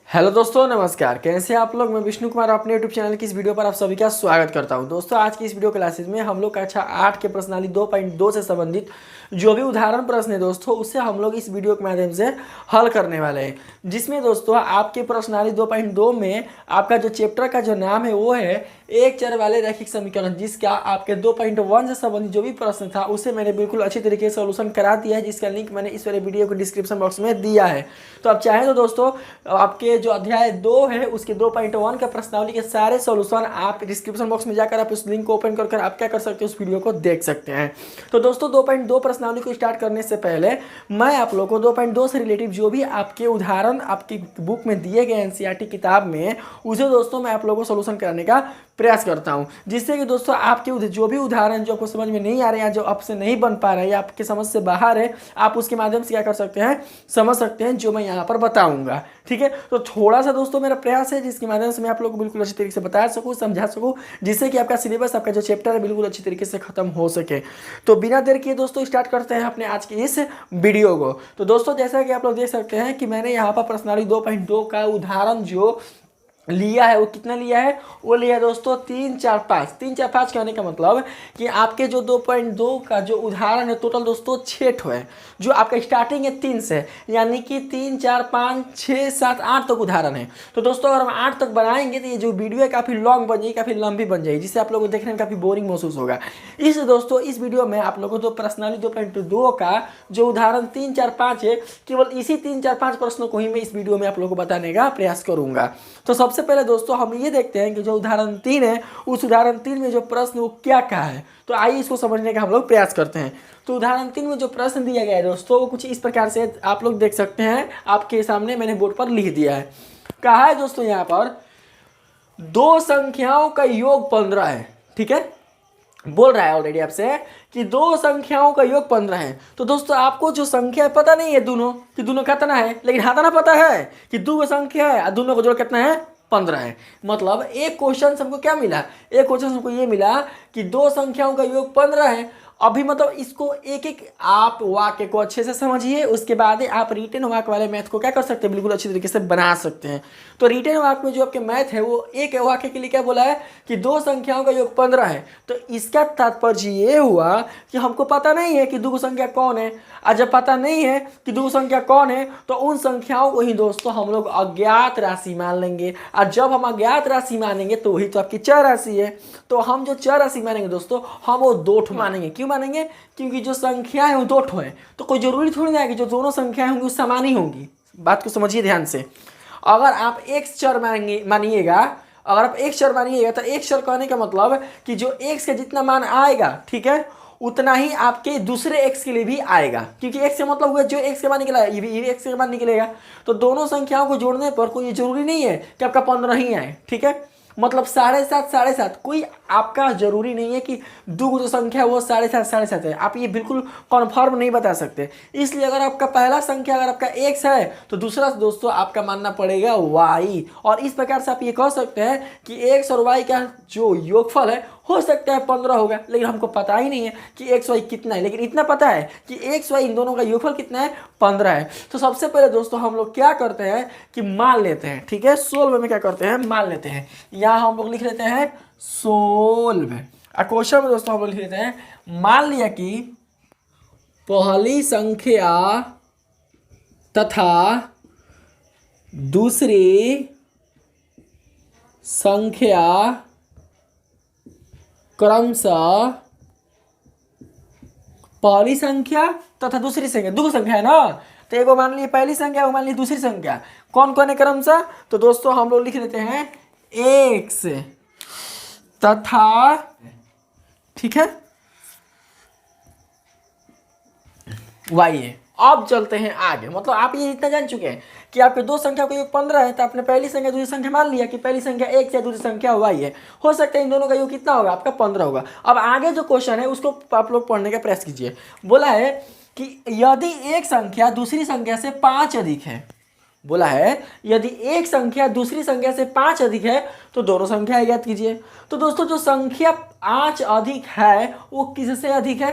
Hello दोस्तों, नमस्कार। कैसे हैं आप लोग। मैं विष्णु कुमार अपने यूट्यूब चैनल की इस वीडियो पर आप सभी का स्वागत करता हूं। दोस्तों, आज की इस वीडियो क्लासेस में हम लोग कक्षा 8 के प्रश्नावली 2.2 से संबंधित जो भी उदाहरण प्रश्न है दोस्तों, उससे हम लोग इस वीडियो के माध्यम से हल करने वाले हैं। जिसमें दोस्तों आपके प्रश्नावली 2.2 में आपका जो चैप्टर का जो नाम है वो है एक चर वाले रैखिक समीकरण, जिसका आपके 2.1 से संबंधित जो भी प्रश्न था उसे मैंने बिल्कुल अच्छी तरीके से सोल्यूशन करा दिया है, जिसका लिंक मैंने इस वाले वीडियो को डिस्क्रिप्शन बॉक्स में दिया है। तो आप चाहें तो दोस्तों आपके जो अध्याय 2 है उसके 2.1 का प्रश्नावली के सारे सॉल्यूशन आप डिस्क्रिप्शन बॉक्स में जाकर आप उस लिंक को ओपन कर आप क्या कर सकते हैं, उस वीडियो को देख सकते हैं। तो दोस्तों 2.2 प्रश्नावली को स्टार्ट करने से पहले मैं आप लोगों को 2.2 से रिलेटिव जो भी आपके उदाहरण आपकी बुक में दिए गए एनसीईआरटी किताब में, उसे दोस्तों मैं आप लोगों को सोल्यूशन कराने का प्रयास करता हूं, जिससे कि दोस्तों आपके जो भी उदाहरण जो आपको समझ में नहीं आ रहे हैं, जो आपसे नहीं बन पा रहे हैं या आपके समझ से बाहर है, आप उसके माध्यम से क्या कर सकते हैं, समझ सकते हैं, जो मैं यहाँ पर बताऊंगा। ठीक है, तो थोड़ा सा दोस्तों मेरा प्रयास है जिसके माध्यम से मैं आप लोगों को बिल्कुल अच्छी तरीके से बता सकूं, समझा सकूं, जिससे कि आपका सिलेबस, आपका जो चैप्टर है बिल्कुल अच्छी तरीके से खत्म हो सके। तो बिना देर किए दोस्तों स्टार्ट करते हैं अपने आज की इस वीडियो को। तो दोस्तों जैसा कि आप लोग देख सकते हैं कि मैंने यहाँ पर प्रश्नावली 2.2 का उदाहरण जो लिया है वो कितना लिया है, वो लिया है दोस्तों 3, 4, 5। 3, 4, 5 कहने का मतलब कि आपके जो 2.2 का जो उदाहरण है टोटल दोस्तों 6 ठो है, जो आपका स्टार्टिंग है 3 से, यानी कि 3, 4, 5, 6, 7, 8 तक उदाहरण है। तो दोस्तों अगर हम 8 तक बनाएंगे तो ये जो वीडियो है काफ़ी लॉन्ग बन जाएगी, काफ़ी लंबी बन जाएगी, जिससे आप लोगों को देखने में काफ़ी बोरिंग महसूस होगा। इस दोस्तों इस वीडियो में आप लोगों को प्रश्नावली 2.2 का जो उदाहरण 3, 4, 5 है, केवल इसी 3, 4, 5 प्रश्नों को ही मैं इस वीडियो में आप लोगों को बताने का प्रयास करूंगा। तो सबसे पहले दोस्तों हम ये देखते हैं कि जो उदाहरण 3 है, उस उदाहरण 3 में जो प्रश्न वो क्या क्या है। तो आइए इसको समझने का हम लोग प्रयास करते हैं। तो उदाहरण 3 में जो प्रश्न दिया गया है दोस्तों, वो कुछ इस प्रकार से आप लोग देख सकते हैं, आपके सामने मैंने बोर्ड पर लिख दिया है। कहा है दोस्तों यहाँ पर दो संख्याओं का योग 15 है। ठीक है, बोल रहा है ऑलरेडी आपसे कि दो संख्याओं का योग 15 है। तो दोस्तों आपको जो संख्या है पता नहीं है दोनों कि दोनों कितना है, लेकिन हाँ ना पता है कि दो संख्या है और दोनों का जोड़ कितना है, 15 है। मतलब एक क्वेश्चन हमको क्या मिला, एक क्वेश्चन हमको ये मिला कि दो संख्याओं का योग 15 है। अभी मतलब इसको एक एक आप वाक्य को अच्छे से समझिए, उसके बाद आप रिटन वाक्य वाले मैथ को क्या कर सकते हैं, बिल्कुल अच्छी तरीके से बना सकते हैं। तो रिटन वाक्य में जो आपके मैथ है वो एक वाक्य के लिए क्या बोला है कि दो संख्याओं का योग 15 है। तो इसका तात्पर्य ये हुआ कि हमको पता नहीं है कि दो संख्या कौन है, और जब पता नहीं है कि दो संख्या कौन है तो उन संख्याओं को ही दोस्तों हम लोग अज्ञात राशि मान लेंगे, और जब हम अज्ञात राशि मानेंगे तो वही तो आपकी चर राशि है। तो हम जो चर राशि मानेंगे दोस्तों, हम वो दो ठो मानेंगे। क्यों मानेंगे, क्योंकि जो संख्या है वो दो ठो है, तो कोई जरूरी थोड़ी ना है कि जो दोनों संख्याएं होंगी वो समान ही होंगी। बात को समझिए ध्यान से। अगर आप एक चर मानिएगा, अगर आप एक चर मानिएगा तो एक चर कहने का मतलब कि जो एक्स का जितना मान आएगा, ठीक है, उतना ही आपके दूसरे एक्स के लिए भी आएगा, क्योंकि एक्स का मतलब हुआ जो एक्स के मान निकला ये भी एक्स के मान निकलेगा। तो दोनों संख्याओं को जोड़ने पर कोई जरूरी नहीं है कि आपका 15 ही आए। ठीक है, मतलब 7.5, 7.5, कोई आपका जरूरी नहीं है कि दो जो संख्या है वो 7.5, 7.5 है। आप ये बिल्कुल कन्फर्म नहीं बता सकते। इसलिए अगर आपका पहला संख्या अगर आपका x है तो दूसरा दोस्तों आपका मानना पड़ेगा y। और इस प्रकार से आप ये कह सकते हैं कि x और y का जो योगफल है हो सकता है 15 होगा, लेकिन हमको पता ही नहीं है कि एक्स वाई कितना है, लेकिन इतना पता है कि एक्स वाई इन दोनों का योगफल कितना है, 15 है। तो सबसे पहले दोस्तों हम लोग क्या करते हैं कि मान लेते हैं। ठीक है, सोल्व में क्या करते हैं, मान लेते हैं। यहाँ हम लोग लिख लेते हैं सोल्व, और क्वेश्चन में दोस्तों हम लोग लिख लेते हैं मान लिया कि पहली संख्या तथा दूसरी संख्या क्रमशः, पहली संख्या तथा दूसरी संख्या, दो संख्या है ना, तो एक मान ली पहली संख्या, वो मान ली दूसरी संख्या, कौन कौन है क्रमशः। तो दोस्तों हम लोग लिख लेते हैं एक्स तथा, ठीक है, वाई है। अब चलते हैं आगे। मतलब आप ये इतना जान चुके हैं कि आपके दो संख्या का योग 15 है, तो आपने पहली संख्या दूसरी संख्या मान लिया कि पहली संख्या x है, दूसरी संख्या y है। हो सकता है इन दोनों का योग कितना होगा, आपका 15 होगा। अब आगे जो क्वेश्चन है उसको आप लोग पढ़ने का प्रयास कीजिए। बोला है कि यदि एक संख्या दूसरी संख्या से 5 अधिक है, बोला है यदि एक संख्या दूसरी संख्या से 5 अधिक है तो दोनों संख्या ज्ञात कीजिए। तो दोस्तों जो संख्या 5 अधिक है वो किससे अधिक है,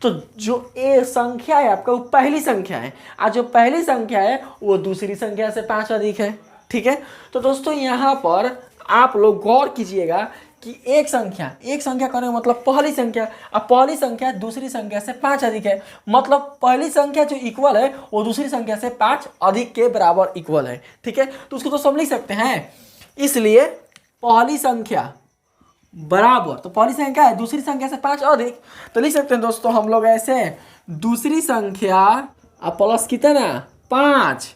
तो जो ए संख्या है आपका वो पहली संख्या है, और जो पहली संख्या है वो दूसरी संख्या से 5 अधिक है। ठीक है। तो दोस्तों यहाँ पर आप लोग गौर कीजिएगा कि एक संख्या करने का मतलब पहली संख्या, अब पहली संख्या दूसरी संख्या से 5 अधिक है, मतलब पहली संख्या जो इक्वल है वो दूसरी संख्या से 5 अधिक के बराबर इक्वल है। ठीक है, तो उसको तो सब लिख सकते हैं, इसलिए पहली संख्या बराबर, तो पहली संख्या है दूसरी संख्या से 5 अधिक, तो लिख सकते हैं दोस्तों हम लोग ऐसे, दूसरी संख्या अब प्लस कितना 5।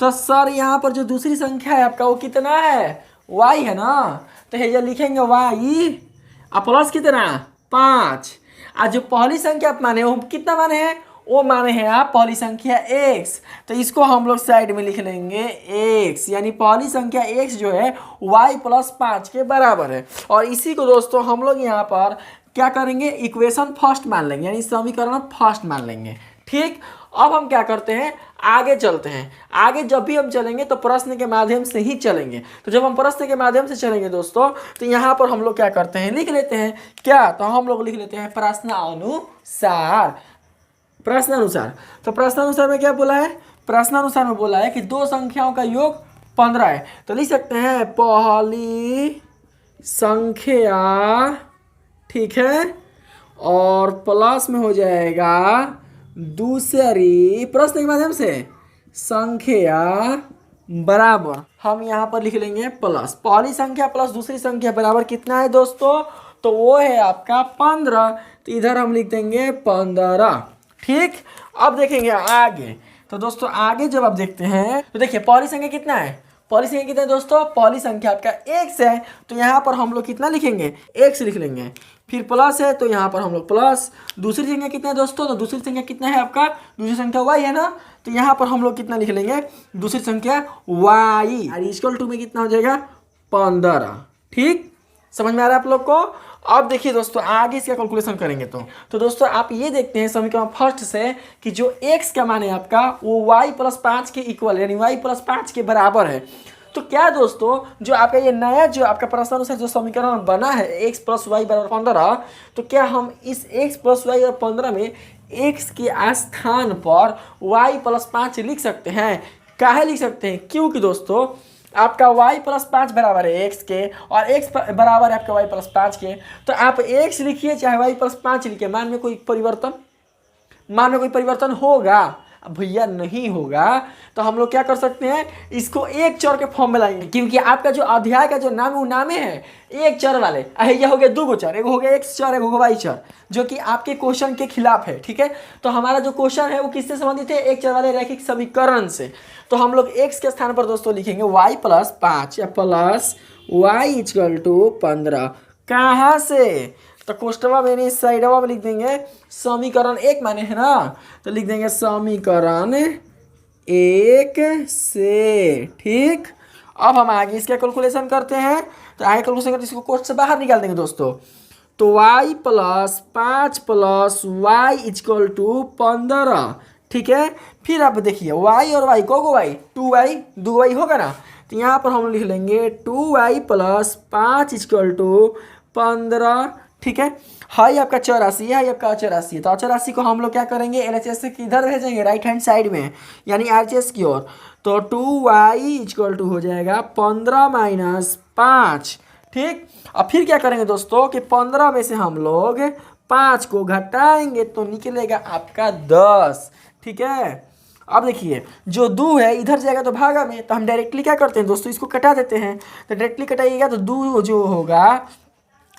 तो सर यहाँ पर जो दूसरी संख्या है आपका वो कितना है, y है ना, तो ये लिखेंगे y अब प्लस कितना 5। आज जो पहली संख्या आप माने वो कितना माने हैं, वो माने हैं आप पहली संख्या x, तो इसको हम लोग साइड में लिख लेंगे x, यानी पहली संख्या x जो है y प्लस 5 के बराबर है। और इसी को दोस्तों हम लोग यहाँ पर क्या करेंगे, इक्वेशन फर्स्ट मान लेंगे, यानी समीकरण फर्स्ट मान लेंगे। ठीक, अब हम क्या करते हैं, आगे चलते हैं। आगे जब भी हम चलेंगे तो प्रश्न के माध्यम से ही चलेंगे, तो जब हम प्रश्न के माध्यम से चलेंगे दोस्तों तो यहाँ पर हम लोग क्या करते हैं, लिख लेते हैं क्या, तो हम लोग लिख लेते हैं प्रश्नानुसार। प्रश्नानुसार, तो प्रश्नानुसार में क्या बोला है, प्रश्नानुसार में बोला है कि दो संख्याओं का योग 15 है, तो लिख सकते हैं पहली संख्या, ठीक है, और प्लस में हो जाएगा दूसरी प्रश्न के माध्यम से संख्या बराबर, हम यहाँ पर लिख लेंगे प्लस, पहली संख्या प्लस दूसरी संख्या बराबर कितना है दोस्तों, तो वो है आपका 15, तो इधर हम लिख देंगे 15। ठीक, अब देखेंगे आगे, तो दोस्तों आगे जब आप देखते हैं तो देखिए पहली संख्या कितना है, पहली संख्या कितना है दोस्तों, पहली संख्या आपका x है, तो यहाँ पर हम लोग कितना लिखेंगे, x लिख लेंगे, फिर प्लस है तो यहाँ पर हम लोग प्लस, दूसरी संख्या कितना है दोस्तों, तो दूसरी संख्या कितना है आपका, दूसरी संख्या y है ना, तो यहाँ पर हम लोग कितना लिख लेंगे, दूसरी संख्या y, और इक्वल टू में कितना हो जाएगा 15। ठीक, समझ में आ रहा है आप लोग को। अब देखिए दोस्तों आगे इसका कैलकुलेशन करेंगे तो दोस्तों आप ये देखते हैं समीकरण फर्स्ट से कि जो x का मान है आपका वो y प्लस 5 के इक्वल, यानी y प्लस 5 के बराबर है। तो क्या दोस्तों जो आपका ये नया जो आपका प्रश्नानुसार जो समीकरण बना है x प्लस वाई बराबर 15, तो क्या हम इस x प्लस वाई बराबर 15 में x के स्थान पर y प्लस 5 लिख सकते हैं। काहे लिख सकते हैं, क्योंकि दोस्तों आपका y प्लस 5 बराबर है x के और x बराबर है आपका y प्लस 5 के, तो आप x लिखिए चाहे y प्लस 5 लिखिए, मान में कोई परिवर्तन होगा, अब भैया नहीं होगा, तो हम लोग क्या कर सकते हैं, इसको एक चर के फॉर्म में लाएंगे, क्योंकि आपका जो अध्याय का जो नाम है वो नामे है एक चर वाले, यह हो गया दो गो चर, एक हो गया x चर, एक हो गया y चर, जो कि आपके क्वेश्चन के खिलाफ है। ठीक है, तो हमारा जो क्वेश्चन है वो किससे संबंधित है, एक चर वाले रैखिक समीकरण से, तो हम लोग x के स्थान पर दोस्तों लिखेंगे y प्लस 5 या प्लस y इक्वल टू 15। कहाँ से, तो कोष्टवा में नहीं साइडवा में लिख देंगे समीकरण 1 माने है ना, तो लिख देंगे समीकरण 1 से। ठीक, अब हम आगे इसका कैलकुलेशन करते हैं, तो आगे कैलकुलेशन करते इसको कोष्ट से बाहर निकाल देंगे दोस्तों, तो y plus 5 plus y equal to 15। ठीक है, फिर आप देखिए y और y को y 2y 2y होगा ना, तो यहाँ पर हम लिख लेंगे 2y प्लस 5 इक्वल टू 15। ठीक है, हाई आपका 84 है, हाई आपका 84 है, तो 84 को हम लोग क्या करेंगे, एलएचएस से किधर भेजेंगे, राइट हैंड साइड में, यानी आरएचएस की ओर, तो 2y इक्वल टू हो जाएगा 15 माइनस 5। ठीक, अब फिर क्या करेंगे दोस्तों कि 15 में से हम लोग 5 को घटाएंगे तो निकलेगा आपका 10। ठीक है, अब देखिए जो 2 है इधर जाएगा तो भागा में, तो हम डायरेक्टली क्या करते हैं दोस्तों, इसको कटा देते हैं, तो डायरेक्टली कटाइएगा तो 2 जो होगा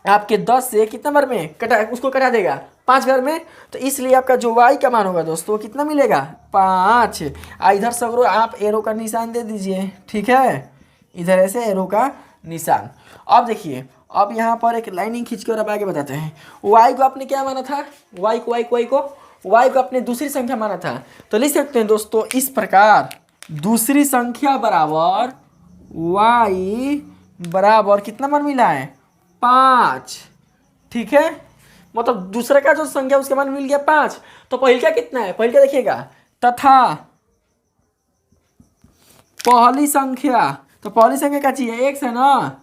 आपके 10 से कितना बार में कटा, उसको कटा देगा 5 बार में, तो इसलिए आपका जो y का मान होगा दोस्तों कितना मिलेगा 5। इधर सगरो आप एरो का निशान दे दीजिए। ठीक है, इधर ऐसे एरो का निशान। अब देखिए अब यहाँ पर एक लाइनिंग खींच कर अब आगे बताते हैं, y को आपने क्या माना था, y को आपने दूसरी संख्या माना था, तो लिख सकते हैं दोस्तों इस प्रकार, दूसरी संख्या बराबर y बराबर कितना मान मिला है 5। ठीक है, मतलब दूसरे का जो संख्या उसके मान मिल गया 5, तो पहले का कितना है, पहले का देखिएगा, तथा पहली संख्या, तो पहली संख्या क्या चाहिए x है ना,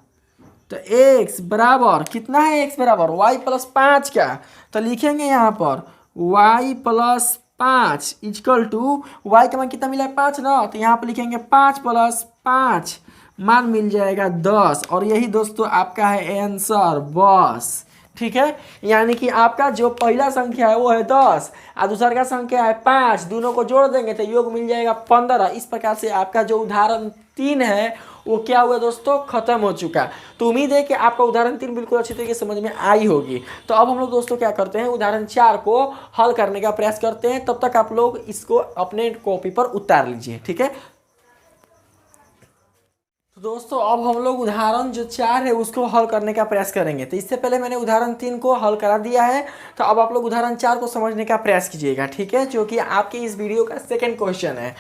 तो x बराबर कितना है, x बराबर y प्लस 5 का, तो लिखेंगे यहाँ पर y plus 5 equal to y का मान कितना मिला है 5 ना, तो यहाँ पे लिखेंगे 5 + 5 मान मिल जाएगा 10। और यही दोस्तों आपका है आंसर बस। ठीक है, यानी कि आपका जो पहला संख्या है वो है 10 और दूसरा का संख्या है 5, दोनों को जोड़ देंगे तो योग मिल जाएगा 15। इस प्रकार से आपका जो उदाहरण 3 है वो क्या हुआ दोस्तों, खत्म हो चुका। तो उम्मीद है कि आपका उदाहरण 3 बिल्कुल अच्छी तरीके से समझ में आई होगी। तो अब हम लोग दोस्तों क्या करते हैं, उदाहरण 4 को हल करने का प्रयास करते हैं। तब तक आप लोग इसको अपने कॉपी पर उतार लीजिए। ठीक है, तो दोस्तों अब हम लोग उदाहरण जो 4 है उसको हल करने का प्रयास करेंगे। तो इससे पहले मैंने उदाहरण 3 को हल करा दिया है, तो अब आप लोग उदाहरण 4 को समझने का प्रयास कीजिएगा। ठीक है, जो कि आपके इस वीडियो का सेकंड क्वेश्चन है।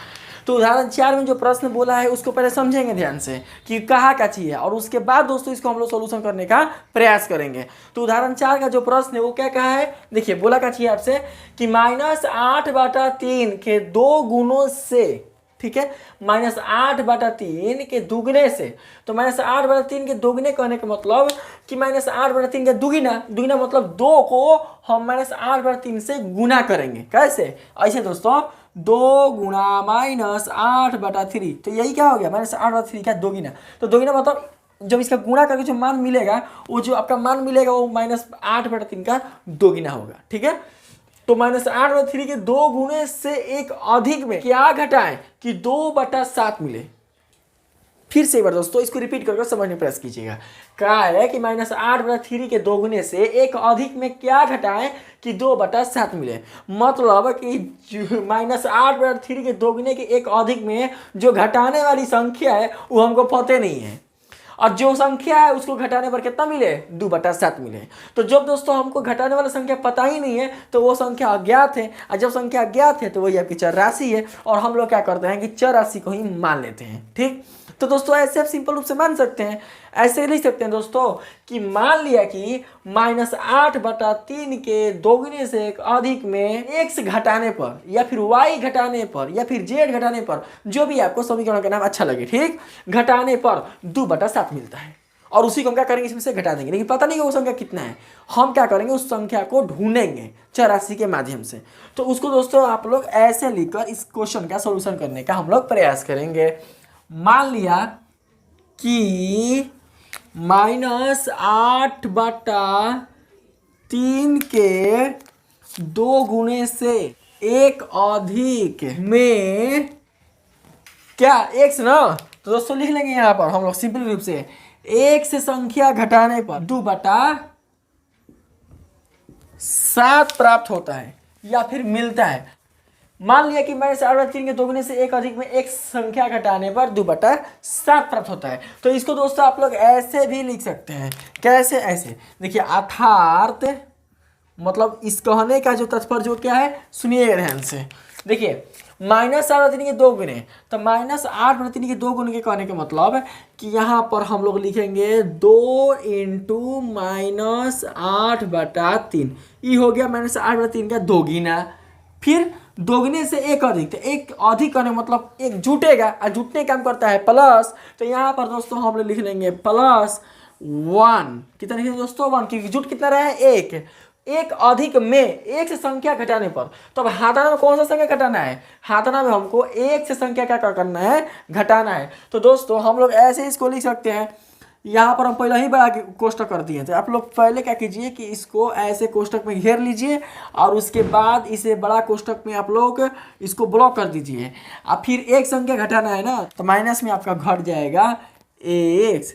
तो उदाहरण 4 में जो प्रश्न बोला है उसको पहले समझेंगे ध्यान से कि कहाँ का चीज़ है, और उसके बाद दोस्तों इसको हम लोग सोल्यूशन करने का प्रयास करेंगे। तो उदाहरण 4 का जो प्रश्न है वो क्या कहा है, देखिए बोला का चाहिए आपसे कि -8/3 के 2 गुणों से, ठीक है, -8/3 के दुगने से। तो -8/3 के दोगुने कहने का मतलब कि -8/3 का दुगुना, दुगुना मतलब 2 को हम -8/3 से गुना करेंगे। कैसे, ऐसे दोस्तों 2 गुणा -8/3, तो यही क्या हो गया -8/3 का दोगुना। तो दोगुना मतलब जब इसका गुणा करके जो मान मिलेगा, वो जो आपका मान मिलेगा वो -8/3 का दोगुना होगा। ठीक है, तो -8/3 के 2 गुणे से एक अधिक में क्या घटाएं कि 2/7 मिले। फिर से एक बार दोस्तों इसको रिपीट करके समझने प्रयास कीजिएगा। क्या है कि -8/3 के 2 गुणे से एक अधिक में क्या घटाएं कि 2/7 मिले। मतलब कि -8/3 के 2 गुणे के एक अधिक में जो घटाने वाली संख्या है वो हमको पता नहीं है, और जो संख्या है उसको घटाने पर कितना मिले, 2/7 मिले। तो जब दोस्तों हमको घटाने वाला संख्या पता ही नहीं है तो वो संख्या अज्ञात है, और जब संख्या अज्ञात है तो वही आपकी चर राशि है, और हम लोग क्या करते हैं कि चर राशि को ही मान लेते हैं। ठीक, तो दोस्तों ऐसे आप सिंपल रूप से मान सकते हैं, ऐसे लिख सकते हैं दोस्तों कि मान लिया कि -8/3 के दोगुने से एक अधिक में x घटाने पर या फिर y घटाने पर या फिर z घटाने पर, जो भी आपको समीकरण का नाम अच्छा लगे, ठीक, घटाने पर 2/7 मिलता है। और उसी को हम क्या करेंगे, इसमें से घटा देंगे, लेकिन पता नहीं वो संख्या कितना है। हम क्या करेंगे, उस संख्या को ढूंढेंगे चर राशि के माध्यम से। तो उसको दोस्तों आप लोग ऐसे लिखकर इस क्वेश्चन का सोल्यूशन करने का हम लोग प्रयास करेंगे। मान लिया कि -8/3 के 2 गुणे से एक अधिक में क्या x ना, तो दोस्तों लिख लेंगे यहाँ पर हम लोग सिंपल रूप से एक से संख्या घटाने पर 2/7 प्राप्त होता है या फिर मिलता है। मान लिया कि -8/3 के दोगुने से एक अधिक में एक संख्या घटाने पर 2/7 प्राप्त होता है। तो इसको दोस्तों आप लोग ऐसे भी लिख सकते हैं। कैसे, ऐसे देखिए, अर्थात मतलब इस कहने का जो तात्पर्य जो क्या है, सुनिएगा ध्यान से। देखिए -8/3 के 2 गुने, तो -8/3 के 2 गुने के कहने का मतलब कि यहाँ पर हम लोग लिखेंगे 2 × -8/3, ये हो गया -8/3 का दोगुना। फिर दोगुने से एक अधिक, तो एक अधिक करने मतलब एक जुटेगा, और जुटने काम करता है प्लस। तो यहाँ पर दोस्तों हम लोग लिख लेंगे +1। कितना लिखेंगे दोस्तों, 1, क्योंकि जुट कितना रहा है, एक अधिक में एक से संख्या घटाने पर। तो अब हाथाना में कौन सा संख्या घटाना है, हाथाना में हमको एक से संख्या क्या करना है, घटाना है। तो दोस्तों हम लोग ऐसे इसको लिख सकते हैं। यहाँ पर हम पहले ही बड़ा कोष्टक कर दिए थे, आप लोग पहले क्या कीजिए कि इसको ऐसे कोष्टक में घेर लीजिए, और उसके बाद इसे बड़ा कोष्टक में आप लोग इसको ब्लॉक कर दीजिए। अब फिर एक संख्या घटाना है ना, तो माइनस में आपका घट जाएगा x।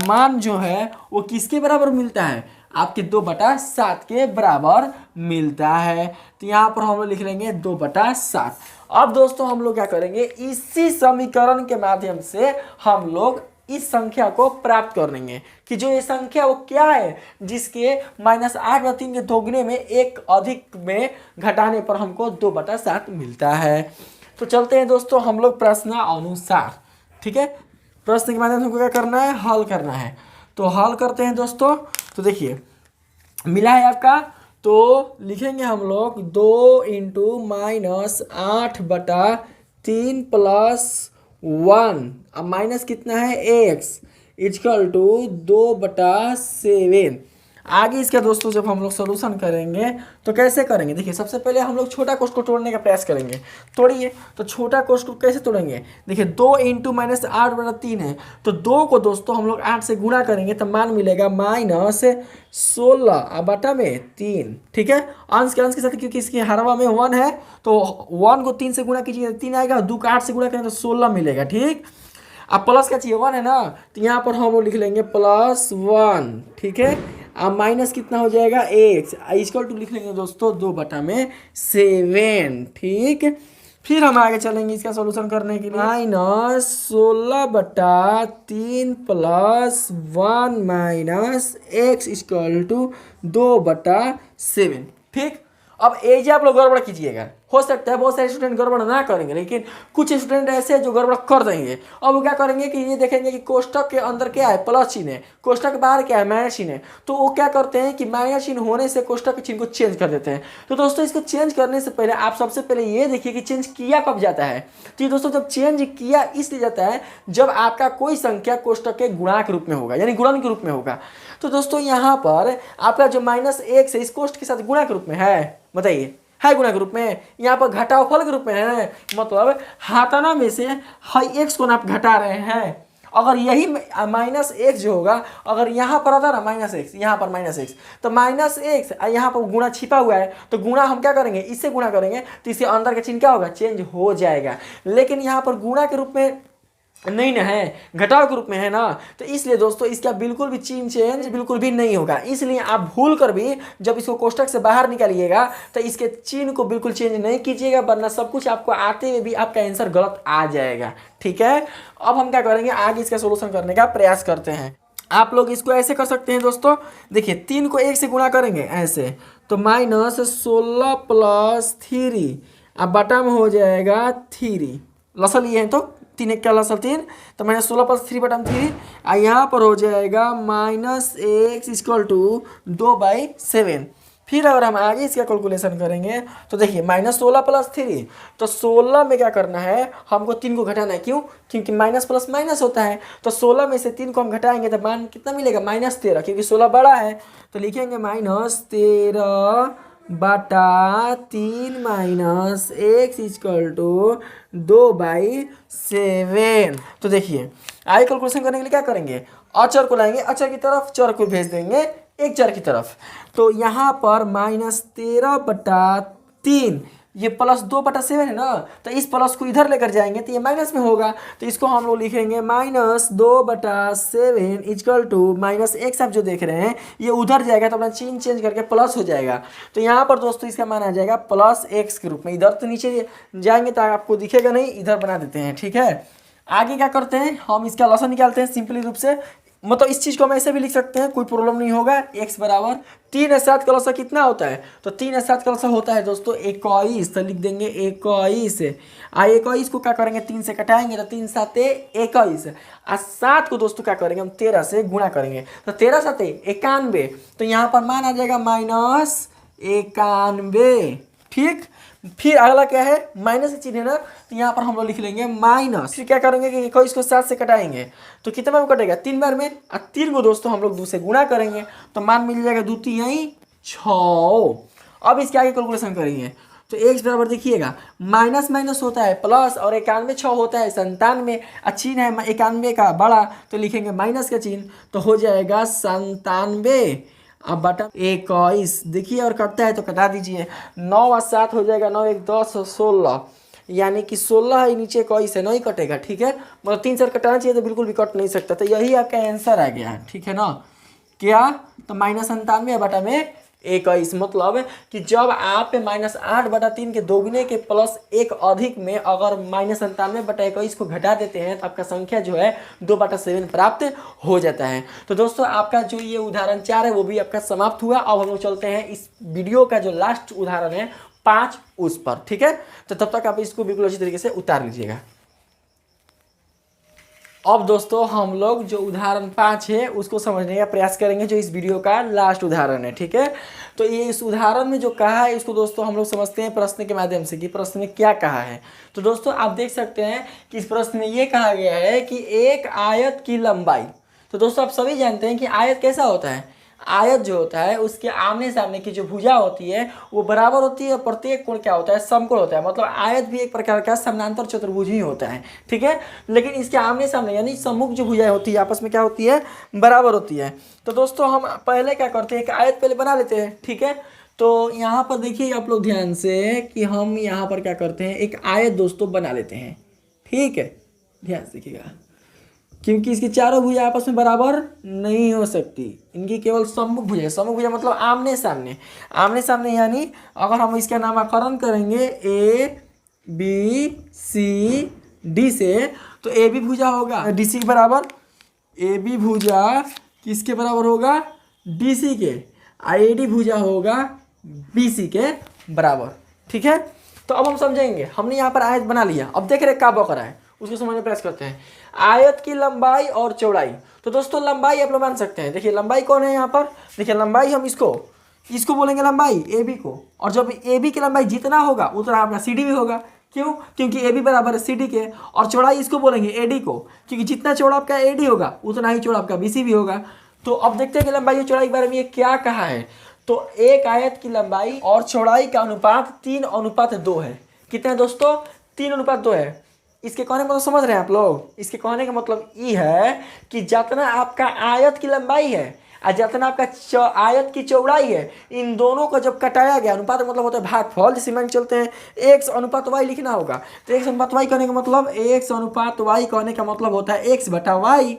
मान जो है वो किसके बराबर मिलता है, आपके 2/7 के बराबर मिलता है। तो यहाँ पर हम लोग लिख लेंगे 2/7। अब दोस्तों हम लोग क्या करेंगे, इसी समीकरण के माध्यम से हम लोग इस संख्या को प्राप्त कर लेंगे कि जो ये संख्या वो क्या है, जिसके -8/3 के दोगुने में एक अधिक में घटाने पर हमको 2/7 मिलता है। तो चलते हैं दोस्तों हम लोग प्रश्न अनुसार। ठीक है, प्रश्न के माध्यम से हमको क्या करना है, हल करना है। तो हल करते हैं दोस्तों। तो देखिए मिला है आपका, तो लिखेंगे हम लोग 2 × -8/3 + 1, अब माइनस कितना है x, इजकल टू 2/7। आगे इसका दोस्तों जब हम लोग सोल्यूशन करेंगे तो कैसे करेंगे, देखिए सबसे पहले हम लोग छोटा कोष्ठ को तोड़ने का प्रयास करेंगे। तोड़िए, तो छोटा कोष्ठ को कैसे तोड़ेंगे, देखिए 2 इंटू माइनस 8/3 है, तो 2 को दोस्तों हम लोग 8 से गुणा करेंगे तो मान मिलेगा -16/3। ठीक है, अंश के साथ, क्योंकि इसकी हरवा में 1 है तो 1 को 3 से गुणा कीजिए 3 आएगा, 2 को 8 से गुणा करेंगे तो 16 मिलेगा। ठीक, अब प्लस क्या चाहिए, 1 है ना, तो यहाँ पर हम लोग लिख लेंगे +1। ठीक है, अब माइनस कितना हो जाएगा x, इक्वल टू लिख लेंगे दोस्तों 2/7। ठीक, फिर हम आगे चलेंगे इसका सॉल्यूशन करने के लिए। -16/3 +1 - x इक्वल टू 2/7। ठीक, अब एज आप लोग गड़बड़ कीजिएगा, हो सकता है बहुत सारे स्टूडेंट गड़बड़ ना करेंगे, लेकिन कुछ स्टूडेंट ऐसे हैं जो गड़बड़ कर देंगे। अब वो क्या करेंगे कि ये देखेंगे कि कोष्ठक के अंदर क्या है, प्लस चिन्ह है, कोष्ठक के बाहर क्या है, माइनस चिन्ह है, तो वो क्या करते हैं कि माइनस चिन्ह होने से कोष्ठक के चिन्ह को चेंज कर देते हैं। तो दोस्तों इसको चेंज करने से पहले आप सबसे पहले ये देखिए कि चेंज किया कब जाता है। तो ये दोस्तों जब चेंज किया इसलिए जाता है जब आपका कोई संख्या कोष्ठक के गुणा के रूप में होगा, यानी गुणन के रूप में होगा। तो दोस्तों यहाँ पर आपका जो -1 है इस कोष्ठ के साथ गुणा के रूप में है, बताइए है गुणा के रूप में, यहाँ पर घटावफल के रूप में है, मतलब हाथाना में से x को आप घटा रहे हैं। अगर यही -x जो होगा, अगर यहाँ पर आता ना -x, यहाँ पर -x, तो -x यहाँ पर गुणा छिपा हुआ है, तो गुणा हम क्या करेंगे, इससे गुणा करेंगे तो इसके अंदर का चिन्ह क्या होगा, चेंज हो जाएगा। लेकिन यहाँ पर गुणा के रूप में नहीं ना है, घटाव के रूप में है ना, तो इसलिए दोस्तों इसका बिल्कुल भी चिन्ह चेंज बिल्कुल भी नहीं होगा। इसलिए आप भूल कर भी जब इसको कोष्ठक से बाहर निकालिएगा तो इसके चिन्ह को बिल्कुल चेंज नहीं कीजिएगा, वरना सब कुछ आपको आते हुए भी आपका आंसर गलत आ जाएगा। ठीक है, अब हम क्या करेंगे, आगे इसका सोल्यूशन करने का प्रयास करते हैं। आप लोग इसको ऐसे कर सकते हैं दोस्तों, देखिए 3 को 1 से गुणा करेंगे ऐसे, तो -16 + 3 अब बटा में हो जाएगा 3, लसल ये है तो 3 1 लसल 3, तो -16 + 3/3, यहाँ पर हो जाएगा -x इक्वल टू 2/7। फिर अगर हम आगे इसका कैलकुलेशन करेंगे तो देखिए -16 + 3, तो 16 में क्या करना है, हमको 3 को घटाना है, क्यों, क्योंकि माइनस प्लस माइनस होता है, तो 16 में से 3 को हम घटाएंगे तो मान कितना मिलेगा, -13, क्योंकि 16 बड़ा है, तो लिखेंगे -13/3 -x इक्वल टू 2/7। तो देखिए आगे कैलकुलेशन करने के लिए क्या करेंगे, अचर को लाएंगे, अचर की तरफ चर को भेज देंगे एक चर की तरफ, तो यहाँ पर -13/3 ये +2/7 है ना, तो इस प्लस को इधर लेकर जाएंगे तो ये माइनस में होगा, तो इसको हम लोग लिखेंगे -2/7 इक्वल टू -x। आप जो देख रहे हैं ये उधर जाएगा तो अपना चिन्ह चेंज करके प्लस हो जाएगा, तो यहाँ पर दोस्तों इसका मान आ जाएगा +x के रूप में। इधर तो नीचे जाएंगे तो आपको दिखेगा नहीं, इधर बना देते हैं। ठीक है, आगे क्या करते हैं, हम इसका लसन निकालते हैं सिंपली रूप से, मतलब इस चीज़ को हम ऐसे भी लिख सकते हैं, कोई प्रॉब्लम नहीं होगा। x बराबर 3 और 7 का लसा कितना होता है, तो 3 और 7 का लसा होता है दोस्तों 21, तो लिख देंगे 21। 21 को क्या करेंगे, 3 से कटाएंगे तो 3 7 21, और 7 को दोस्तों क्या करेंगे हम 13 से गुणा करेंगे, तो 13 7 91, तो यहाँ पर मान आ जाएगा -91। ठीक, फिर अगला क्या है, माइनस चिन्ह है ना, तो यहाँ पर हम लोग लिख लेंगे माइनस। फिर क्या करेंगे कि 21 को 7 से कटाएंगे तो कितना बार कटेगा, 3 बार में, और 3 को दोस्तों हम लोग 2 से गुणा करेंगे तो मान मिल जाएगा 2 3 6। अब इसके आगे कैलकुलेशन करेंगे तो x बराबर देखिएगा माइनस माइनस होता है प्लस, और 91 6 होता है 97, और चिन्ह है 91 का बड़ा तो लिखेंगे माइनस का चिन्ह, तो हो जाएगा 97। अब बटा 21 देखिए, और कटता है तो कटा दीजिए, 9 और 7 हो जाएगा 9 1 10 और 16, यानी कि 16 है नीचे 21 है, नहीं कटेगा। ठीक है, मतलब 3 से कटाना चाहिए तो बिल्कुल भी कट नहीं सकता, तो यही आपका आंसर आ गया है। ठीक है ना, क्या, तो -97 बटा में 21, मतलब कि जब आप -8/3 के दोगुने के +1 अधिक में अगर -97/21 को घटा देते हैं तो आपका संख्या जो है 2/7 प्राप्त हो जाता है। तो दोस्तों आपका जो ये उदाहरण 4 है वो भी आपका समाप्त हुआ। अब हम लोग चलते हैं इस वीडियो का जो लास्ट उदाहरण है 5 उस पर। ठीक है, तो तब तक आप इसको बिल्कुल अच्छी तरीके से उतार लीजिएगा। अब दोस्तों हम लोग जो उदाहरण 5 है उसको समझने का प्रयास करेंगे, जो इस वीडियो का लास्ट उदाहरण है। ठीक है, तो ये इस उदाहरण में जो कहा है इसको दोस्तों हम लोग समझते हैं प्रश्न के माध्यम से कि प्रश्न में क्या कहा है। तो दोस्तों आप देख सकते हैं कि इस प्रश्न में ये कहा गया है कि एक आयत की लंबाई, तो दोस्तों आप सभी जानते हैं कि आयत कैसा होता है, आयत जो होता है उसके आमने सामने की जो भुजा होती है वो बराबर होती है। प्रत्येक कोण क्या होता है, समकोण होता है। मतलब आयत भी एक प्रकार का समानांतर चतुर्भुज ही होता है, ठीक है। लेकिन इसके आमने सामने यानी सम्मुख जो भुजाएं होती है आपस में क्या होती है, बराबर होती है। तो दोस्तों हम पहले क्या करते हैं, एक आयत पहले बना लेते हैं, ठीक है। तो यहाँ पर देखिए आप लोग ध्यान से कि हम यहाँ पर क्या करते हैं, एक आयत दोस्तों बना लेते हैं, ठीक है। ध्यान से देखिएगा, क्योंकि इसकी चारों भुजा आपस में बराबर नहीं हो सकती, इनकी केवल सम्मुख भुजा। सम्मुख भुजा मतलब आमने सामने, आमने सामने यानी अगर हम इसका नामकरण करेंगे ए बी सी डी से, तो ए बी भुजा होगा डी सी के बराबर, ए बी भुजा किसके बराबर होगा, डी सी के, ए डी भुजा होगा बी सी के बराबर, ठीक है। तो अब हम समझेंगे, हमने यहाँ पर आयत बना लिया, अब देख रहे क्या बक रहा है उसको समझने का प्रयास करते हैं। आयत की लंबाई और चौड़ाई, तो दोस्तों लंबाई आप लोग मान सकते हैं। देखिए लंबाई कौन है यहाँ पर, देखिए लंबाई हम इसको बोलेंगे लंबाई ए बी को, और जब ए बी की लंबाई जितना होगा उतना आपका सी डी भी होगा। क्यों, क्योंकि ए बी बराबर है सी डी के, और चौड़ाई इसको बोलेंगे ए डी को, क्योंकि जितना चौड़ा आपका ए डी होगा उतना ही चौड़ा आपका बी सी भी होगा। तो अब देखते हैं कि लंबाई और चौड़ाई के बारे में ये क्या कहा है। तो एक आयत की लंबाई और चौड़ाई का अनुपात 3:2 है। कितना है दोस्तों, 3:2 है। इसके कहने का मतलब समझ रहे हैं आप लोग, इसके कहने का मतलब ये है कि जितना आपका आयत की लंबाई है और जितना आपका आयत की चौड़ाई है, इन दोनों को जब कटाया गया, अनुपात मतलब होता है भागफल, जैसे मान चलते हैं x अनुपात y लिखना होगा, तो x अनुपात y कहने का मतलब x अनुपात y कहने का मतलब होता है x बटा वाई,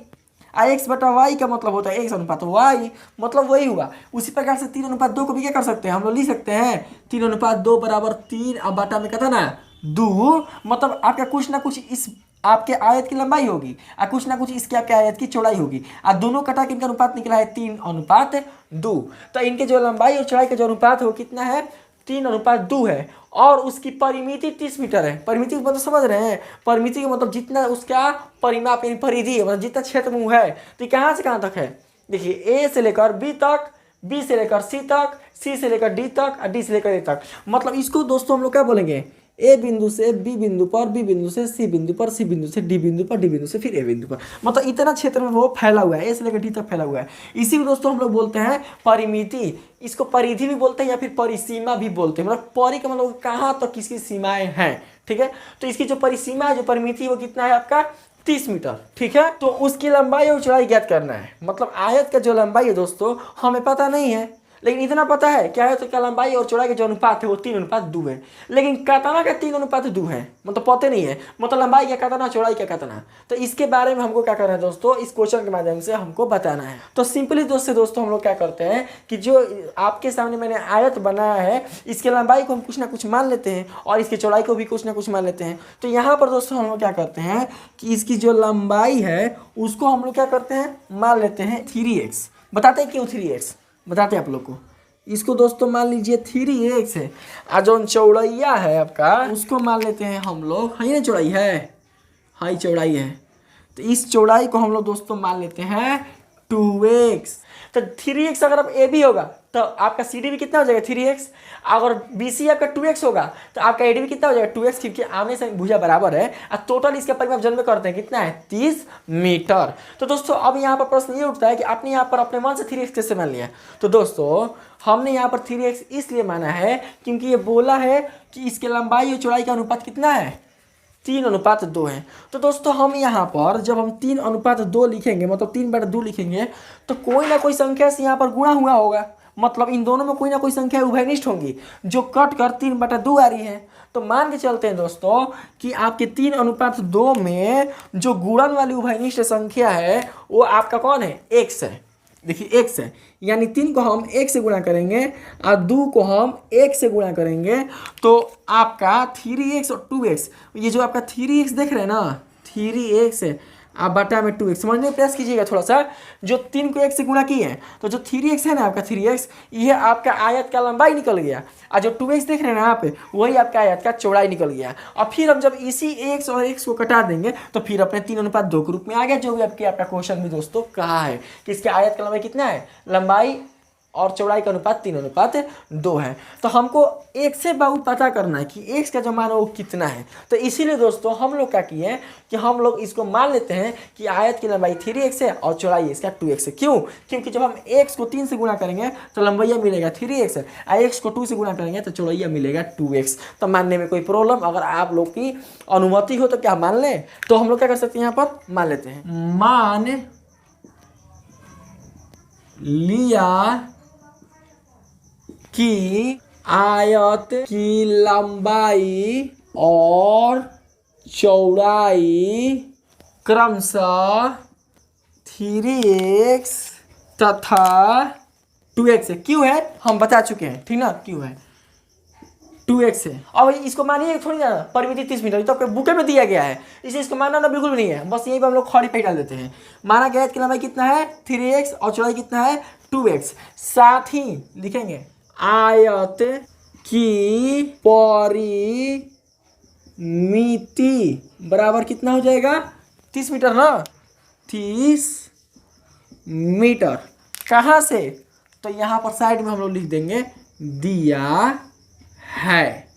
x बटा वाई का मतलब होता है x अनुपात y, मतलब वही हुआ। उसी प्रकार से 3:2 को भी क्या कर सकते हैं, हम लोग लिख सकते हैं 3:2 बराबर 3 अब बटा में कहता ना 2, मतलब आपका कुछ ना कुछ इस आपके आयत की लंबाई होगी और कुछ ना कुछ इसके आपके आयत की चौड़ाई होगी, और दोनों कटा के इनका अनुपात निकला है 3:2। तो इनके जो लंबाई और चौड़ाई का जो अनुपात है वो कितना है, 3:2 है। और उसकी परिमिति 30 मीटर है। परिमिति मतलब समझ रहे हैं, परिमिति का मतलब जितना उसका परिमाप यानी परिधि है, मतलब जितना क्षेत्रफल है, तो कहाँ से कहाँ तक है। देखिए ए से लेकर बी तक, बी से लेकर सी तक, सी से लेकर डी तक और डी से लेकर ए तक। मतलब इसको दोस्तों हम लोग क्या बोलेंगे, ए बिंदु से बी बिंदु पर, बी बिंदु से सी बिंदु पर, सी बिंदु से डी बिंदु पर, डी बिंदु से फिर ए बिंदु पर, मतलब इतना क्षेत्र में वो फैला हुआ है, ए से लेकर डी तक फैला हुआ है। इसी को दोस्तों हम लोग बोलते हैं परिमिति। इसको परिधि भी बोलते हैं या फिर परिसीमा भी बोलते हैं। मतलब परि का मतलब कहाँ तक किसकी सीमाएं हैं, ठीक है। तो इसकी जो परिसीमा है, जो परिमिति वो कितना है आपका 30 मीटर, ठीक है। तो उसकी लंबाई और चौड़ाई ज्ञात करना है। मतलब आयत का जो लंबाई है दोस्तों हमें पता नहीं है, लेकिन इतना पता है क्या है, तो क्या लंबाई और चौड़ाई का जो अनुपात है वो 3:2 है। लेकिन कतना का 3:2 है, मतलब पता नहीं है, मतलब लंबाई क्या कतना, चौड़ाई क्या कतना। तो इसके बारे में हमको क्या करना है दोस्तों, इस क्वेश्चन के माध्यम से हमको बताना है। तो सिंपली दोस्तों हम लोग क्या करते हैं कि जो आपके सामने मैंने आयत बनाया है, इसके लंबाई को हम कुछ ना कुछ मान लेते हैं और इसकी चौड़ाई को भी कुछ ना कुछ मान लेते हैं। तो यहाँ पर दोस्तों हम लोग क्या करते हैं कि इसकी जो लंबाई है उसको हम लोग क्या करते हैं, मान लेते हैं 3x। बताते हैं क्यों 3x, बताते हैं आप लोग को। इसको दोस्तों मान लीजिए 3x है, और जो चौड़ैया है आपका उसको मान लेते हैं हम लोग, हाँ ये चौड़ाई है, हाँ ये चौड़ाई है, तो इस चौड़ाई को हम लोग दोस्तों मान लेते हैं 2x। तो 3x अगर अब ए बी होगा तो आपका सी डी भी कितना हो जाएगा 3x, अगर बी सी आपका 2x होगा तो आपका ए डी भी कितना हो जाएगा 2x, क्योंकि आमने से भुजा बराबर है। और टोटल इसका परिमाप जन्म करते हैं कितना है 30 मीटर। तो दोस्तों अब यहाँ पर प्रश्न ये उठता है कि आपने यहाँ पर अपने मन से 3x कैसे मान लिया। तो दोस्तों हमने यहाँ पर 3x इसलिए माना है क्योंकि ये बोला है कि इसके लंबाई और चौड़ाई का अनुपात कितना है 3:2 है। तो दोस्तों हम यहाँ पर जब हम 3:2 लिखेंगे, मतलब 3/2 लिखेंगे, तो कोई ना कोई संख्या से यहाँ पर गुणा हुआ होगा। मतलब इन दोनों में कोई ना कोई संख्या उभयनिष्ठ होंगी जो कट कर 3/2 आ रही है। तो मान के चलते हैं दोस्तों कि आपके 3:2 में जो गुणन वाली उभयनिष्ठ संख्या है वो आपका कौन है, x है। देखिए x है, यानी 3 को हम 1 से गुणा करेंगे और 2 को हम 1 से गुणा करेंगे, तो आपका 3x और 2x, ये जो आपका 3x देख रहे हैं ना, 3x है आप बटा में 2x, समझने का प्रयास कीजिएगा थोड़ा सा। जो 3 को 1 से गुणा किए हैं तो जो 3x है ना आपका 3x, ये आपका आयत का लंबाई निकल गया, और जो 2x देख रहे हैं ना यहाँ पे वही आपका आयत का चौड़ाई निकल गया। और फिर हम जब इसी x और x को कटा देंगे तो फिर अपने 3:2 के रूप में आ गया, जो भी आपका क्वेश्चन में दोस्तों कहा है कि इसके आयत का लंबाई कितना है, लंबाई और चौड़ाई का अनुपात 3:2 है। तो हमको x से बहुत पता करना है कि x का जो मान है वो कितना है। तो इसीलिए दोस्तों हम लोग क्या किए कि हम लोग इसको मान लेते हैं कि आयत की लंबाई 3x है और चौड़ाई इसका 2x है। क्यों? क्योंकि जब हम x को 3 से गुणा करेंगे तो लंबाइया मिलेगा 3x और x को 2 से गुणा करेंगे तो चौड़ाइया मिलेगा 2x। तो मानने में कोई प्रॉब्लम, अगर आप लोग की अनुमति हो तो क्या मान लें? तो हम लोग क्या कर सकते हैं, यहाँ पर मान लेते हैं। मान लिया कि आयत की लंबाई और चौड़ाई क्रमशः 3x तथा 2x है। क्यों है हम बता चुके हैं, ठीक ना, क्यों है 2x है। अब इसको मानिए थोड़ी ना, परिमिति 30 मीटर तो आपके बुके में दिया गया है, इसलिए इसको मानना ना बिल्कुल भी नहीं है, बस यहीं पर हम लोग खड़ी पे डाल देते हैं। माना गया आयत की लंबाई कितना है 3x और चौड़ाई कितना है 2x। साथ ही लिखेंगे आयत की परिमिति बराबर कितना हो जाएगा 30 मीटर ना, 30 मीटर। कहाँ से? तो यहाँ पर साइड में हम लोग लिख देंगे दिया है,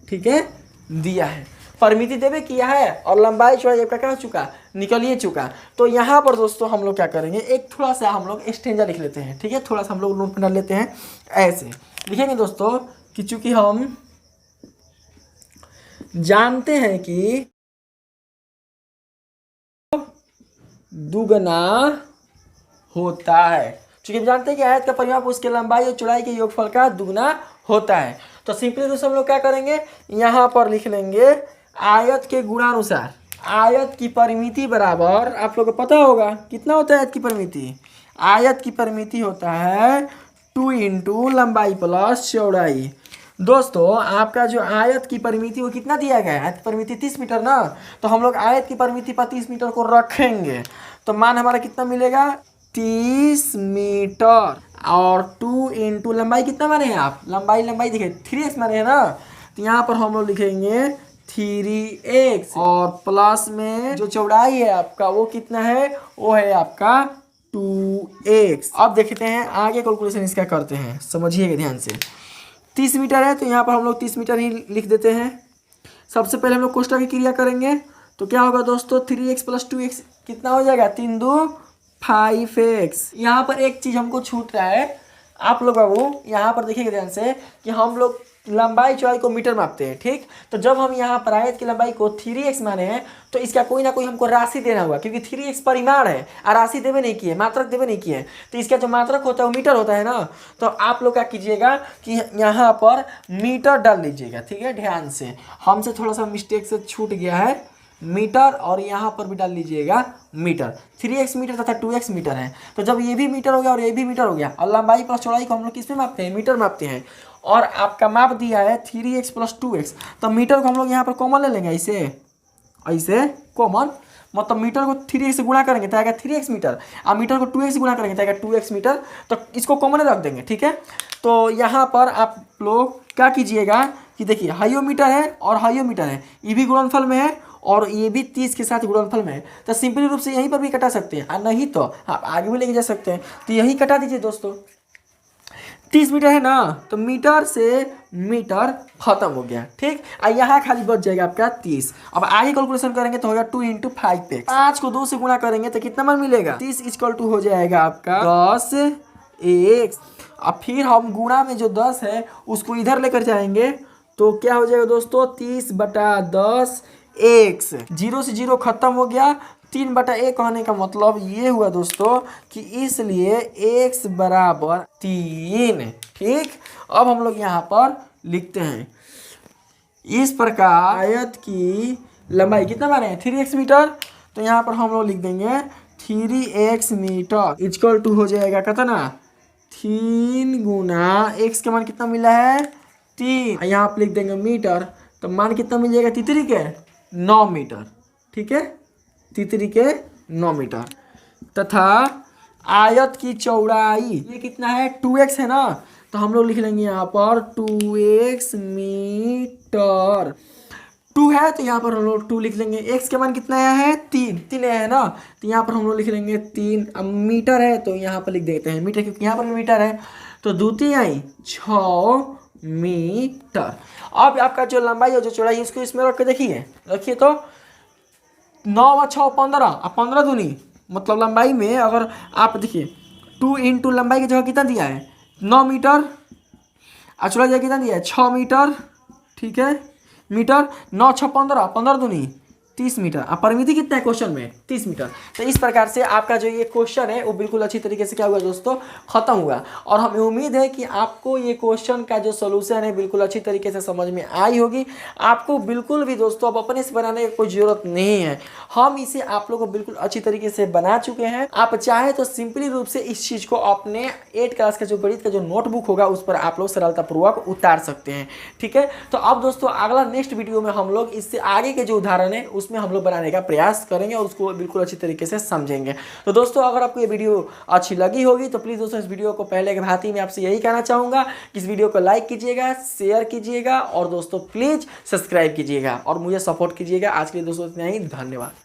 ठीक है, दिया है। परिमिति देवे किया है और लंबाई चौड़ाई आपका क्या हो चुका, निकल ही चुका। तो यहाँ पर दोस्तों हम लोग क्या करेंगे, एक थोड़ा सा हम लोग एक्सटेंजर लिख लेते हैं, ठीक है, थोड़ा सा हम लोग नोट बना लेते हैं। ऐसे लिखेंगे दोस्तों कि चूंकि हम जानते हैं कि दुगना होता है, चूंकि हम जानते हैं कि आयत का परिमाप उसके लंबाई और चौड़ाई के योगफल का दुगना होता है, तो सिंपली दोस्तों हम लोग क्या करेंगे, यहाँ पर लिख लेंगे आयत के गुणानुसार आयत की परिमिति बराबर, आप लोगों को पता होगा कितना होता है आयत की परिमिति। आयत की परिमिति होता है 2 इंटू लंबाई प्लस चौड़ाई। दोस्तों आपका जो आयत की परिमिति वो कितना दिया गया है, आयत की परिमिति 30 मीटर ना, तो हम लोग आयत की परिमिति पर 30 मीटर को रखेंगे तो मान हमारा कितना मिलेगा 30 मीटर और 2 इंटू लंबाई कितना माने हैं आप, लंबाई देखिए 3x माने हैं ना, तो यहाँ पर हम लोग लिखेंगे 3x और प्लस में जो चौड़ाई है आपका वो कितना है, वो है आपका 2x। अब देखते हैं आगे कैलकुलेशन इसका करते हैं, समझिएगा ध्यान से। 30 मीटर है तो यहाँ पर हम लोग 30 मीटर ही लिख देते हैं। सबसे पहले हम लोग कोष्ठक की क्रिया करेंगे तो क्या होगा दोस्तों 3x प्लस 2x कितना हो जाएगा 3 2 5x। यहाँ पर एक चीज़ हमको छूट रहा है, आप लोग बाबू यहाँ पर देखिएगा ध्यान से कि हम लोग लंबाई चौड़ाई को मीटर मापते हैं, ठीक। तो जब हम यहाँ पर आयत की लंबाई को 3x माने हैं तो इसका कोई ना कोई हमको राशि देना होगा, क्योंकि 3x परिमाण है और राशि देवे नहीं की है, मात्रक देवे नहीं की है, तो इसका जो मात्रक होता है वो मीटर होता है ना। तो आप लोग क्या कीजिएगा कि यहाँ पर मीटर डाल लीजिएगा, ठीक है, ध्यान से, हमसे थोड़ा सा मिस्टेक से छूट गया है मीटर, और यहाँ पर भी डाल लीजिएगा मीटर। 3x मीटर तथा 2x मीटर है, तो जब ये भी मीटर हो गया और ये भी मीटर हो गया और लंबाई प्लस चौड़ाई को हम लोग किस में मापते हैं, मीटर मापते हैं, और आपका माप दिया है 3x प्लस 2x, तो मीटर को हम लोग यहाँ पर कॉमन ले लेंगे, ऐसे कॉमन, मतलब मीटर को 3x से गुणा करेंगे तो आएगा 3x मीटर और मीटर को 2x से गुणा करेंगे तो आएगा 2x मीटर, तो इसको कॉमन रख देंगे, ठीक है। तो यहाँ पर आप लोग क्या कीजिएगा कि देखिए हाइयो मीटर है और हाइयो मीटर है, ये भी गुणनफल में है और ये भी 30 के साथ गुणनफल में है, तो सिंपली रूप से यहीं पर भी कटा सकते हैं, और नहीं तो आप आगे भी लेके जा सकते हैं, तो यही कटा दीजिए दोस्तों। 30 मीटर है ना, तो मीटर से मीटर खत्म हो गया, ठीक। और यहाँ खाली बच जाएगा आपका 30। अब आगे कैलकुलेशन करेंगे तो होगा 2 इंटू 5x, 5 को 2 से गुणा करेंगे तो कितना मान मिलेगा 30 इक्वल टू हो जाएगा आपका 10x। अब फिर हम गुणा में जो 10 है उसको इधर लेकर जाएंगे तो क्या हो जाएगा दोस्तों 30/10 x, 0 से 0 खत्म हो गया, 3/1 कहने का मतलब ये हुआ दोस्तों कि इसलिए x बराबर 3, ठीक। अब हम लोग यहाँ पर लिखते हैं इस प्रकार आयत की लंबाई कितना माने हैं 3x मीटर, तो यहाँ पर हम लोग लिख देंगे 3x मीटर इक्वल टू हो जाएगा कितना 3 गुना x के मान कितना मिला है 3, यहाँ आप लिख देंगे मीटर, तो मान कितना मिल जाएगा तितरी के 9 मीटर, ठीक है, तितरी के 9 मीटर। तथा आयत की चौड़ाई ये कितना है 2x है ना, तो हम लोग लिख लेंगे यहाँ पर 2x मीटर। टू है तो यहाँ पर हम लोग 2 लिख लेंगे। एक्स के मान कितना आया है 3 आया है ना, तो यहाँ पर हम लोग लिख लेंगे 3। अब मीटर है तो यहाँ पर लिख देते हैं मीटर, क्योंकि यहाँ पर भी मीटर है। तो दूती आई 6 मीटर। अब आपका जो लंबाई और जो चौड़ाई उसको इसमें रख के देखिए, रखिए तो 9 व 6 15, अब 15 दूनी मतलब लंबाई में अगर आप देखिए 2 इंटू लंबाई की जगह कितना दिया है 9 मीटर, और चौड़ाई जगह कितना दिया है 6 मीटर, ठीक है मीटर। 9 6 15, 15 दूनी 30 मीटर। अब परिमिति कितना है क्वेश्चन में 30 मीटर। तो इस प्रकार से आपका जो ये क्वेश्चन है वो बिल्कुल अच्छी तरीके से क्या हुआ दोस्तों खत्म हुआ। और हमें उम्मीद है कि आपको ये क्वेश्चन का जो सोल्यूशन है बिल्कुल अच्छी तरीके से समझ में आई होगी। आपको बिल्कुल भी दोस्तों अब अपने से बनाने की कोई ज़रूरत नहीं है, हम इसे आप लोगों को बिल्कुल अच्छी तरीके से बना चुके हैं। आप चाहे तो सिंपली रूप से इस चीज़ को अपने 8 क्लास का जो गणित का जो नोटबुक होगा उस पर आप लोग सरलतापूर्वक उतार सकते हैं, ठीक है। तो अब दोस्तों अगला नेक्स्ट वीडियो में हम लोग इससे आगे के जो उदाहरण है उसमें हम लोग बनाने का प्रयास करेंगे और उसको बिल्कुल अच्छी तरीके से समझेंगे। तो दोस्तों अगर आपको ये वीडियो अच्छी लगी होगी तो प्लीज़ दोस्तों इस वीडियो को पहले के भांति मैं आपसे यही कहना चाहूँगा कि इस वीडियो को लाइक कीजिएगा, शेयर कीजिएगा और दोस्तों प्लीज़ सब्सक्राइब कीजिएगा और मुझे सपोर्ट कीजिएगा। आज के लिए दोस्तों इतना ही, धन्यवाद।